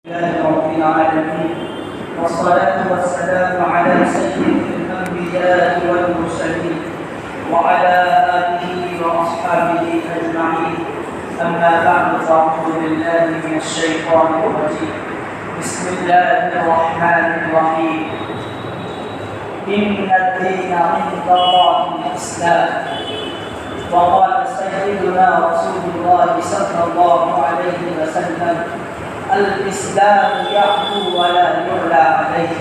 لله رب العالمين والصلاة والسلام على سيد الأنبياء والمرسلين وعلى آله وأصحابه أجمعين. أما بعد فأعوذ بالله من الشيطان الرجيم. بسم الله الرحمن الرحيم. إن الدين عند الله الإسلام. وقال سيدنا رسول الله صلى الله عليه وسلم: الاسلام يعفو ولا يعلى عليه.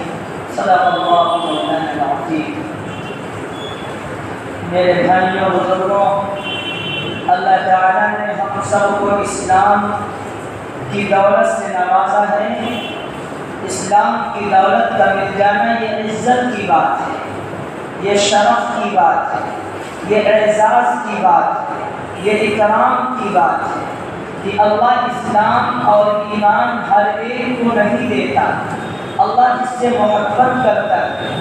صدق اللہ مولانا العظیم. میرے بھائیوں بزرگوں، اللہ تعالیٰ نے ہم سب کو اسلام کی دولت سے نوازا ہے. اسلام کی دولت کا مل جانا یہ عزت کی بات ہے، یہ شرف کی بات ہے، یہ اعزاز کی بات ہے، یہ اکرام کی بات ہے کہ اللہ اسلام اور ایمان ہر ایک کو نہیں دیتا. اللہ جس سے محبت کرتا ہے،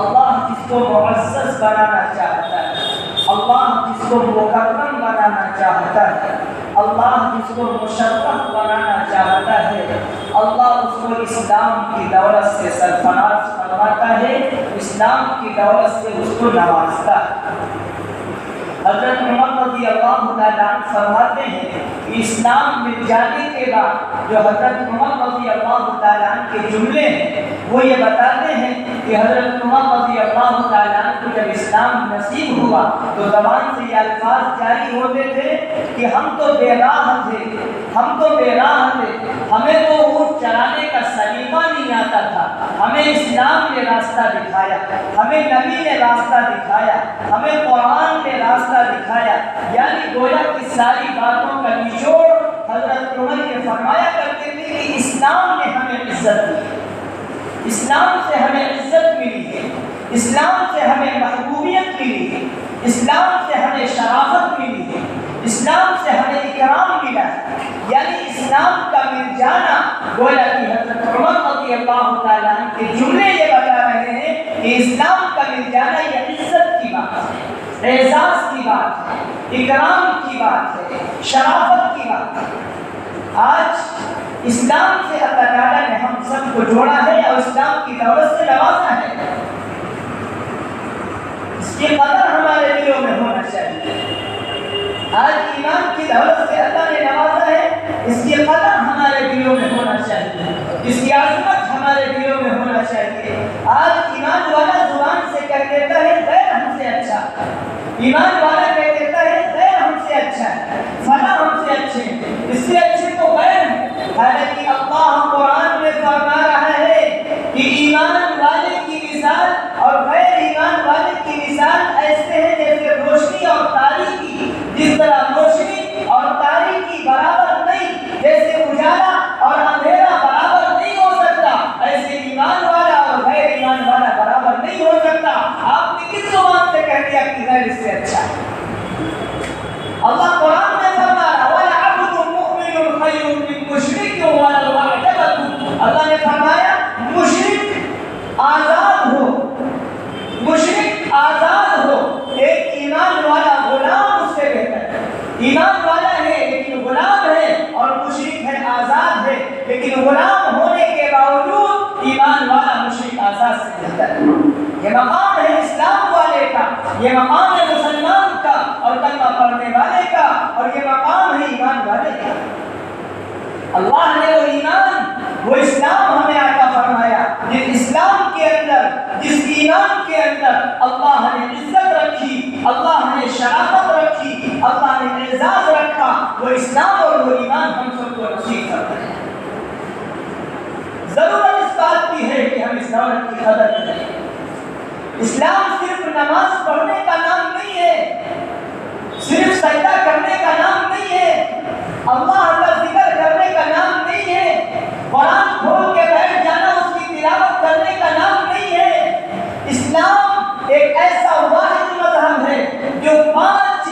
اللہ جس کو معزز بنانا چاہتا ہے، اللہ جس کو مکرم بنانا چاہتا ہے، اللہ جس کو مشرف بنانا چاہتا ہے، اللہ اس کو اسلام کی دولت سے سرفراز فرماتا ہے، اسلام کی دولت سے اس کو نوازتا ہے. حضرت عمر رضی اللہ تعالیٰ عنہ فرماتے ہیں کہ اسلام مل جانے کے بعد جو حضرت عمر رضی اللہ تعالیٰ عنہ کے جملے ہیں وہ یہ بتاتے ہیں کہ حضرت عمر رضی اللہ تعالیٰ عنہ کو جب اسلام نصیب ہوا تو زبان سے یہ الفاظ جاری ہوتے تھے کہ ہم تو بے راہ تھے، ہمیں تو اونٹ چلانے کا سلیقہ نہیں آتا تھا، ہمیں اسلام نے راستہ دکھایا، ہمیں نبی نے راستہ دکھایا، ہمیں قرآن نے راستہ دکھایا. یعنی گویا کی ساری باتوں کا نچوڑ حضرت عمر یہ فرمایا کرتے تھے کہ اسلام نے ہمیں عزت دی، اسلام سے ہمیں عزت ملی ہے، اسلام سے ہمیں محبوبیت ملی ہے، اسلام سے ہمیں شرافت ملی ہے، اسلام سے ہمیں اکرام ملا ہے. یعنی اسلام کا مل جانا گویا کہ حضرت عمر رضی اللہ تعالیٰ عنہ کے جملے یہ بتا رہے ہیں کہ اسلام کا مل جانا یہ عزت کی بات ہے، اعزاز کی بات ہے، اکرام کی بات ہے، شرافت کی بات ہے. آج اسلام سے اللہ تعالیٰ نے ہم سب کو جوڑا ہے اور اسلام کی دولت سے نوازا ہے. اس کی قدر ہمارے دلوں میں ہونا چاہیے. آج ایمان کی دولت سے اللہ نے نوازا ہے، اس کی قدر ہمارے دلوں میں ہونا چاہیے، اس کی عظمت ہمارے دلوں میں ہونا چاہیے. آج ایمان والا زبان سے کہہ دیتا ہے غیر ہم سے اچھا، ایمان والا کہہ دیتا ہے غیر ہم سے اچھا، فلاں ہم سے اچھے، اس سے اچھے تو غیر ہیں. حالانکہ اللہ قرآن میں فرما رہا ہے کہ ایمان والے کی مثال اور غیر ایمان والے کی مثال ایسے ہیں جیسے روشنی اور تاریکی. جس طرح روشنی اور تاریکی برابر نہیں، جیسے اجالا اور اندھیرا برابر نہیں ہو سکتا، ایسے ایمان والا اور غیر ایمان والا برابر نہیں ہو سکتا. آپ نے کس زبان سے کہہ دیا کہ غیر اس سے اچھا ہے؟ اللہ قرآن میں فرما رہا وَلَعَبْدٌ مُؤْمِنٌ خَيْرٌ مِّن مُشْرِكٍ وَلَوْ أَعْجَبَكُمْ. اللہ نے فرمایا مشرک آزاد ہو، مشرک آزاد ہو، ایک ایمان والا غلام اس سے بہتر ہے. ایمان والا ہے لیکن غلام ہے، اور مشرک ہے آزاد ہے لیکن غلام ہونے کے باوجود ایمان والا مشرک آزاد سے بہتر ہے. یہ مقام ہے اسلام والے کا، یہ مقام ہے مسلمان کا اور کلمہ پڑھنے والے کا، اور یہ مقام ہے ایمان والے کا. اللہ نے وہ ایمان، وہ اسلام ہمیں عطا فرمایا جس اسلام کے اندر، جس ایمان کے اندر اللہ نے عزت رکھی، اللہ نے شرافت رکھی، اللہ نے اعزاز رکھا. وہ اسلام اور وہ ایمان ہم سب کو نصیب کرتا ہے. ضرورت اس بات کی ہے کہ ہم اس دولت کی قدر کریں. اسلام صرف نماز پڑھنے کا نام نہیں ہے، صرف سجدہ کرنے کا نام نہیں ہے، اللہ کا ذکر کرنے کا نام نہیں ہے، قرآن کھول کے بیٹھ جانا اس کی تلاوت کرنے کا نام نہیں ہے. اسلام ایک ایسا واحد مذہب ہے جو پانچ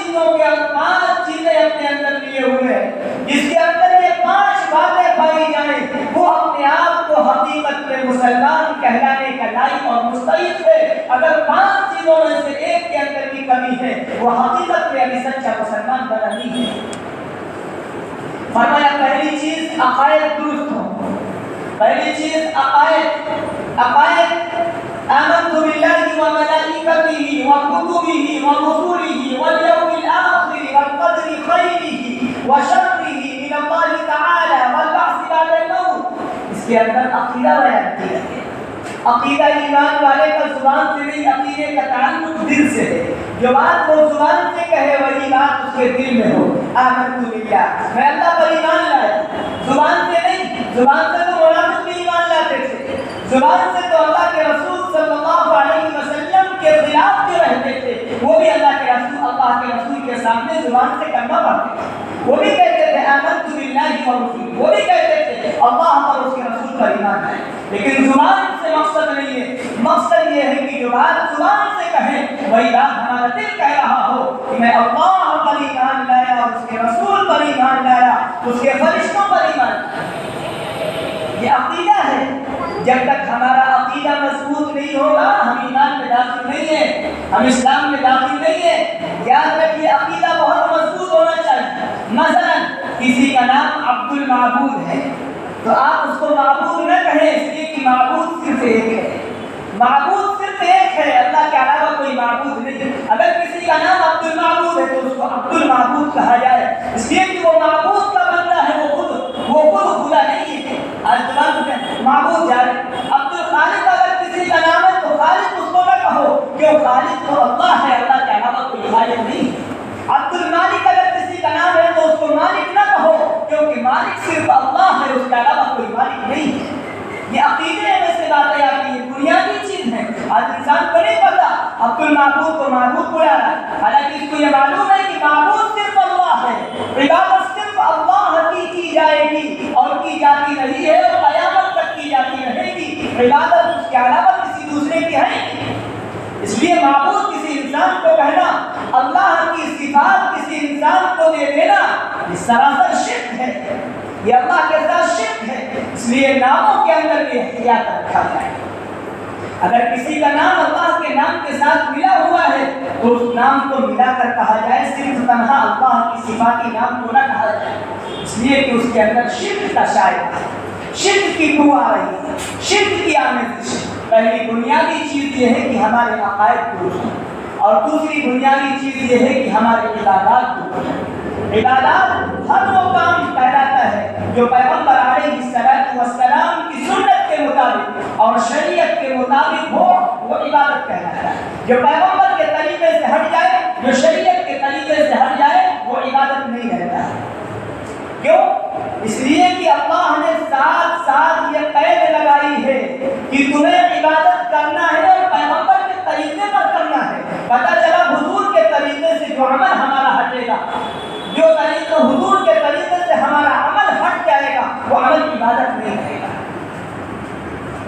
چیزیں اپنے اندر لیے ہوئے ہیں. جس کے اندر یہ پانچ باتیں پائی جائیں وہ اپنے آپ کو حقیقت میں مسلمان کہلانے کا لائق اور مستحق ہے. اگر پانچ چیزوں میں سے ایک کے اندر بھی کمی ہے وہ حقیقت میں ابھی سچا مسلمان بنا نہیں ہے. فرمایا پہلی چیز عقائد درست ہو. پہلی چیز عقائد. آمنت باللہ وملائکتہ وکتبہ ورسلہ والیوم الآخر والقدر خیرہ وشرہ من اللہ تعالی والبعث بعد الموت. اس کے اندر عقیدہ بیان کیا ہے. عقیدہ ایمان والے کا زبان سے نہیں، عقیدے کا تعلق دل سے ہے. جو بات وہ زبان سے کہے وہی بات اس کے دل میں ہو. آمنت باللہ، میں اللہ پر ایمان لایا. زبان سے نہیں، زبان سے تو منافق بھی ایمان لاتے تھے. زبان سے تو اللہ کے رسول صلی اللہ علیہ وسلم کے خلاف جو رہتے تھے وہ بھی اللہ کے رسول کے سامنے زبان سے کرنا پڑتے تھے. وہ بھی کہتے تھے آمنت باللہ ورسولہ، وہ بھی کہتے تھے اللہ اور اس کے رسول پر ایمان لائے. لیکن زبان سے مقصد نہیں ہے. مقصد یہ ہے کہ جو بات زبان سے کہیں وہی بات ہمارا دل کہہ رہا ہو کہ میں اللہ پر ایمان لایا، اس کے رسول پر ایمان لایا، اس کے فرشتوں پر ایمان لایا. یہ عقیدہ ہے. جب تک ہمارا عقیدہ مضبوط نہیں ہوگا ہم ایمان میں داخل نہیں ہیں، ہم اسلام میں داخل نہیں ہیں. یاد رکھیے عقیدہ بہت مضبوط ہونا چاہیے. مثلا کسی کا نام عبد المعبود ہے تو آپ اس کو معبود نہ کہیں، اس لیے کہ معبود صرف ایک ہے. معبود صرف ایک ہے، اللہ کے علاوہ کوئی معبود نہیں. اگر کسی کا نام عبد المعبود ہے تو اس کو عبد المعبود کہا جائے، اس لیے کہ وہ معبود کا بندہ ہے، وہ خود خدا نہیں ہے. آج معبود جائے. عبد الخالق اگر کسی کا نام ہے تو خالق اس کو نہ کہو، کیوں؟ خالق تو اللہ ہے، اللہ کے علاوہ کوئی خالق نہیں. عبد المالک اگر کسی کا نام ہے تو اس کو مالک نہ کہو، کیونکہ مالک صرف اللہ ہے، اس کے علاوہ کوئی مالک نہیں ہے. یہ عقیدے میں سے باتیں آتی ہیں، بنیادی چیز ہے. آج انسان کو نہیں پتا عبد المعبود کو معبود بلا رہا ہے، حالانکہ اس کو یہ معلوم ہے کہ معبود صرف اللہ ہے. عبادت صرف اللہ کی جائے گی اور کی جاتی رہی ہے اور قیامت تک کی جاتی رہے گی. عبادت اس کے علاوہ کسی دوسرے کی ہے. اس لیے معبود کسی انسان کو کہنا، اللہ کی صفات کسی انسان کو دے دینا، یہ سراسر شرک ہے، یہ اللہ کے ساتھ شرک ہے. اس لیے ناموں کے اندر بھی احتیاط رکھا جائے. اگر کسی کا نام اللہ کے نام کے ساتھ ملا ہوا ہے تو اس نام کو ملا کر کہا جائے، صرف تنہا اللہ کی صفاتی نام کو نہ کہا جائے. اس لیے کہ اس کے اندر شرک کا شائبہ ہے، شرک کی بو آ رہی ہے، شرک کی آمیزش. پہلی بنیادی چیز یہ ہے کہ ہمارے عقائد درست ہیں، اور دوسری بنیادی چیز یہ ہے کہ ہمارے عبادات درست ہیں. عبادات ہر وہ کام کہلاتا ہے جو پیغمبر علیہ السلام کی سنت کے مطابق اور شریعت کے مطابق ہو، وہ عبادت کہلاتا ہے. جو پیغمبر کے طریقے سے ہٹ جائے، جو شریعت کے طریقے سے ہٹ جائے، وہ عبادت نہیں رہتا ہے. کیوں؟ اس لیے کہ اللہ نے ساتھ ساتھ یہ قید لگائی ہے کہ تمہیں عبادت کرنا ہے اور پیغمبر کے طریقے پر کرنا ہے. پتہ چلا حضور کے طریقے سے جو عمل ہمارا ہٹے گا، جو طریقہ حضور کے طریقے سے ہمارا عمل ہٹ جائے گا، وہ عمل عبادت نہیں رہے گا،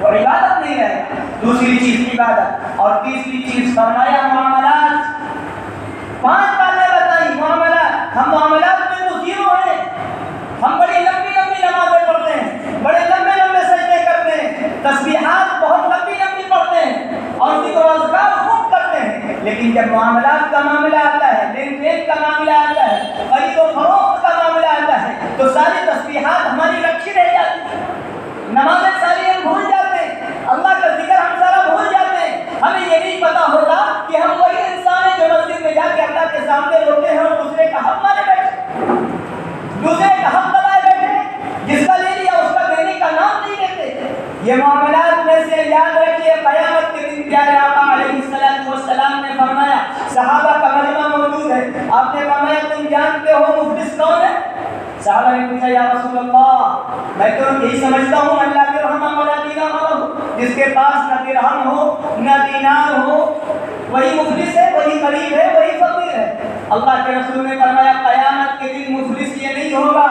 وہ عبادت نہیں رہے گا. دوسری چیز عبادت، اور تیسری چیز فرمایا معاملات. 5 باتیں بتائی معاملات. ہم معاملات میں تو زیرو ہیں. ہم بڑی لمبی لمبی نمازیں پڑھتے ہیں، بڑے لمبے لمبے سجدے کرتے ہیں، تسبیحات بہت لمبی لمبی پڑھتے ہیں اور ذکر و اذکار خوب کرتے ہیں. لیکن جب معاملات کا معاملہ آتا ہے، لین دین کا معاملہ آتا ہے، خرید و فروخت کا معاملہ آتا ہے، تو ساری تسبیحات ہماری رکھی رہ جاتی ہیں، نمازیں ساری ہم بھول جاتے ہیں، اللہ کا ذکر ہم سارا بھول جاتے ہیں. ہمیں یہ نہیں پتا ہوتا کہ ہم وہی انسان ہیں جو مسجد میں جا کے اللہ کے سامنے روتے ہیں اور دوسرے کا حق مانے بیٹھے، دوسرے کا حق دبائے بیٹھے، جس کا لے لیا اس کا دینے کا نام نہیں لیتے. یہ معاملات میں سے یاد رکھیے، قیامت کے دن پیارے آقا علیہ السلام نے فرمایا، صحابہ کا مجمع موجود ہے، آپ نے فرمایا تم جانتے ہو مفلس کون ہے؟ صحابہ نے پوچھا یا رسول اللہ، میں تو یہی سمجھتا ہوں اللہ کے رحمہ ولا دینار ہو، جس کے پاس نہ درہم ہو نہ دینار ہو وہی مفلس ہے، وہی غریب ہے، وہی فقیر ہے. اللہ کے رسول نے فرمایا قیامت کے دن مفلس یہ نہیں ہوگا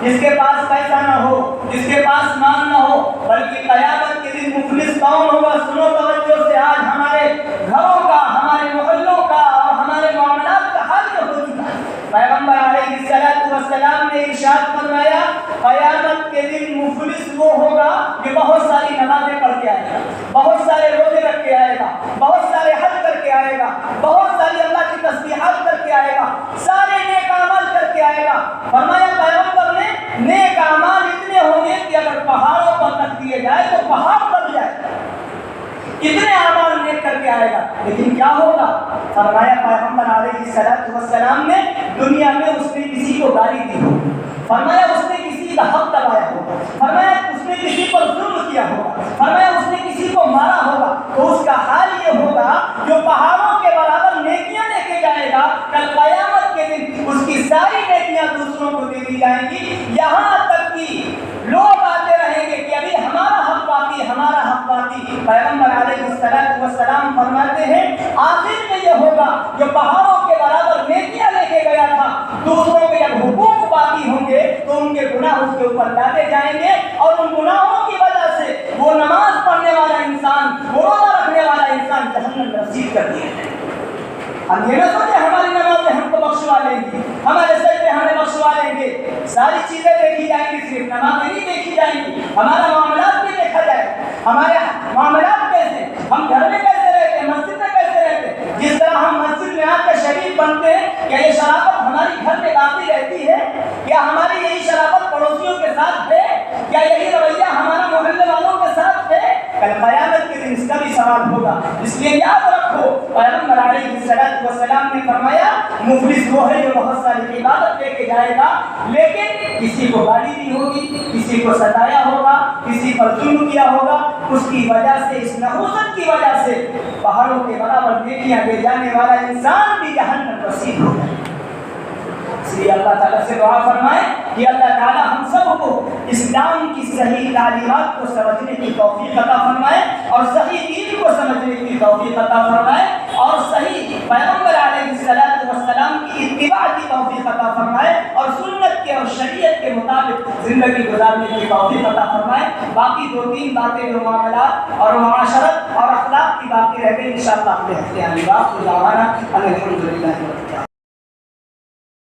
جس کے پاس پیسہ نہ ہو، جس کے پاس مال نہ ہو، بلکہ قیامت کے دن مفلس کون ہوگا؟ سنو توجہ سے، آج ہمارے گھروں کا، ہمارے محلوں کا اور ہمارے معاملات کا حال یہ ہو چکا ہے. پیغمبر علیہ السلام نے ارشاد فرمایا قیامت کے دن مفلس وہ ہوگا کہ بہت ساری نمازیں پڑھ کے آئے گا، بہت سارے روزے رکھ کے آئے گا، بہت سارے حج کر کے آئے گا، بہت ساری اللہ کی تسبیحات کر کے آئے گا، سارے نیک اعمال کر کے آئے گا. فرمایا پیغمبر نے نیک اعمال اتنے ہوں گے کہ اگر پہاڑوں پر رکھ دیے جائے تو پہاڑ بن جائے، اتنے اعمال نیک کر کے آئے گا، لیکن کیا ہوگا؟ فرمایا پیغمبر علیہ السلام نے دنیا میں اس نے کسی کو گالی دی ہو، فرمایا اس نے کسی کا حق دبایا ہوگا، فرمایا اس نے کسی پر ظلم کیا ہوگا، فرمایا اس نے کسی کو مارا ہوگا، تو اس کا حال یہ ہوگا جو پہاڑوں کے برابر نیکیاں لے کے جائے گا، کل قیامت کے دن اس کی ساری نیکیاں دوسروں کو دے دی جائیں گی، یہاں تک کہ لوگ آتے رہیں گے کہ ابھی ہمارا حق باقی، ہمارا حق باقی۔ پیغمبر علیہ السلام فرماتے ہیں آخر میں یہ ہوگا جو پہاڑوں کے برابر نیکیاں لے کے گیا تھا، دوسروں کے جب حقوق باقی ہوں گے تو ان کے گناہ اس کے اوپر ڈالے جائیں گے، اور ان گناہوں کی وجہ سے وہ نماز پڑھنے والا انسان، وہ روزہ رکھنے والا انسان جہنم میں رسید کر دیا جائے۔ ہم یہ نہ سوچیں ہماری نمازیں ہم کو بخشوا لیں گی، ہمارے سجدے ہمیں بخشوا لیں گے، ساری چیزیں دیکھی جائیں گی، صرف نمازیں نہیں دیکھی جائیں گی، ہمارا معاملات بھی دیکھا جائے گا، ہمارے معاملات کیسے، ہم گھر میں کیسے رہتے ہیں، مسجد میں کیسے رہتے ہیں، جس طرح ہم مسجد میں آ کے شریک بنتے ہیں، کیا یہ شرافت ہماری گھر میں باقی رہتی ہے؟ کیا ہماری یہی شرافت پڑوسیوں کے ساتھ ہے؟ کیا یہی رویہ ہمارا محلے والوں کے ساتھ ہے؟ کل قیامت کے دن اس کا بھی سوال ہوگا، اس لیے یاد رکھو پیغمبر علیہ السلام نے فرمایا مفلس وہ ہے جو بہت ساری عبادت لے کے جائے گا لیکن کسی کو گالی دی ہوگی، کسی کو ستایا ہوگا، کسی پر ظلم کیا ہوگا، اس کی وجہ سے، اس نحوست کی وجہ سے پہاڑوں کے برابر نیکیاں دے جانے والا انسان بھی جہنم رسید ہو جائے۔ اس لیے اللہ تعالیٰ سے دعا فرمائے کہ اللہ تعالیٰ ہم سب کو اسلام کی صحیح تعلیمات کو سمجھنے کی توفیق عطا فرمائے، اور صحیح دین کو سمجھنے کی توفیق عطا فرمائے، اور صحیح پیغمبر علیہ السلام کی اتباع کی توفیق عطا فرمائے، اور سنت کے اور شریعت کے مطابق زندگی گزارنے کی توفیق عطا فرمائے۔ باقی دو تین باتیں جو معاملات اور معاشرت اور اخلاق کی باقی رہ گئی انشاءاللہ اگلے ہفتے آنے گا۔ الحمد للہ۔